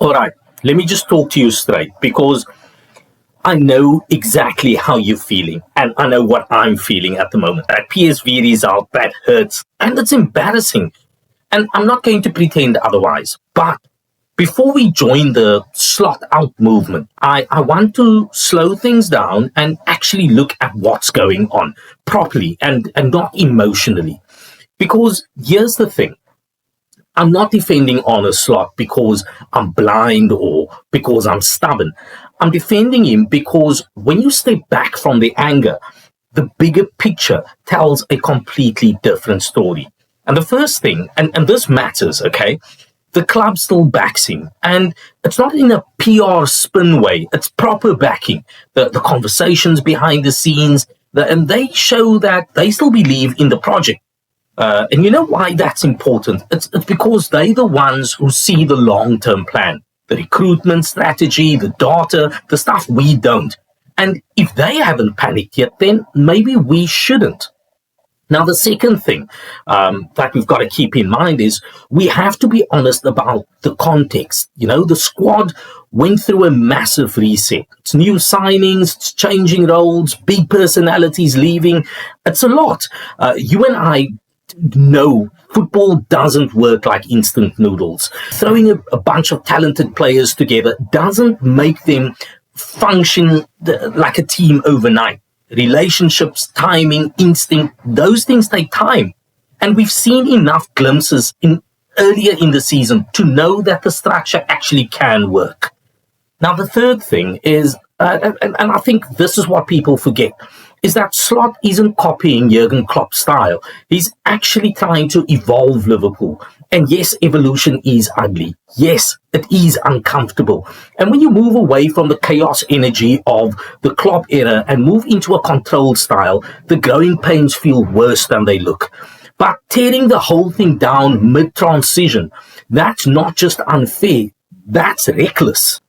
All right, let me just talk to you straight because I know exactly how you're feeling, and I know what I'm feeling at the moment. That PSV result, that hurts, and it's embarrassing. And I'm not going to pretend otherwise. But before we join the slot out movement, I want to slow things down and actually look at what's going on properly and not emotionally. Because here's the thing. I'm not defending Arne Slot because I'm blind or because I'm stubborn. I'm defending him because when you step back from the anger, the bigger picture tells a completely different story. And the first thing, and this matters, okay, the club still backs him. And it's not in a PR spin way, it's proper backing. The conversations behind the scenes, and they show that they still believe in the project. And you know why that's important? It's because they're the ones who see the long-term plan, the recruitment strategy, the data, the stuff we don't. And if they haven't panicked yet, then maybe we shouldn't. Now, the second thing that we've got to keep in mind is we have to be honest about the context. You know, the squad went through a massive reset. It's new signings, it's changing roles, big personalities leaving. It's a lot. You and I know football doesn't work like instant noodles. Throwing a bunch of talented players together doesn't make them function like a team overnight. Relationships, timing, instinct, those things take time. And we've seen enough glimpses earlier in the season to know that the structure actually can work. Now, the third thing is, and I think this is what people forget, is that Slot isn't copying Jurgen Klopp's style. He's actually trying to evolve Liverpool. And yes, evolution is ugly. Yes, it is uncomfortable. And when you move away from the chaos energy of the Klopp era and move into a controlled style, the growing pains feel worse than they look. But tearing the whole thing down mid-transition, that's not just unfair, that's reckless.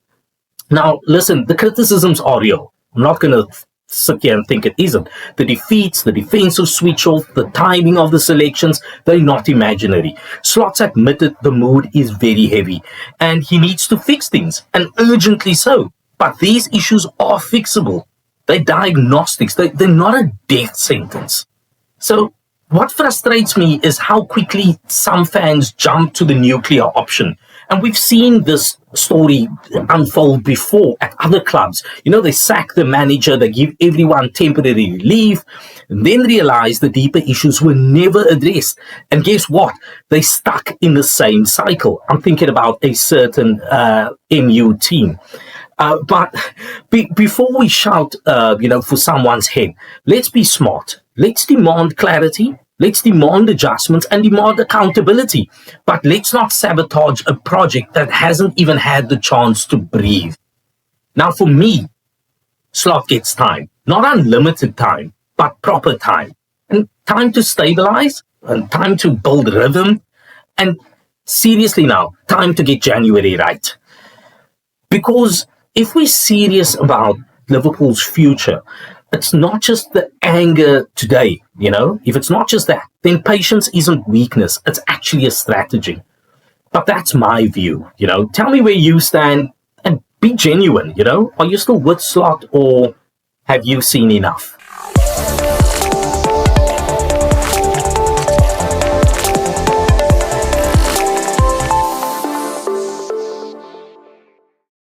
Now, listen, the criticisms are real. I'm not going to sit here and think it isn't. The defeats, the defensive switch off, the timing of the selections, they're not imaginary. Slot's admitted the mood is very heavy and he needs to fix things, and urgently so. But these issues are fixable. They're diagnostics. They're not a death sentence. So what frustrates me is how quickly some fans jump to the nuclear option. And we've seen this story unfold before at other clubs. You know, they sack the manager, they give everyone temporary relief, and then realize the deeper issues were never addressed. And guess what? They stuck in the same cycle. I'm thinking about a certain MU team. But before we shout, for someone's head, let's be smart. Let's demand clarity. Let's demand adjustments and demand accountability. But let's not sabotage a project that hasn't even had the chance to breathe. Now, for me, Slot gets time. Not unlimited time, but proper time. And time to stabilize, and time to build rhythm, and seriously now, time to get January right. Because if we're serious about Liverpool's future, it's not just the anger today, If it's not just that, then patience isn't weakness. It's actually a strategy. But that's my view, Tell me where you stand and be genuine, Are you still with Slot or have you seen enough?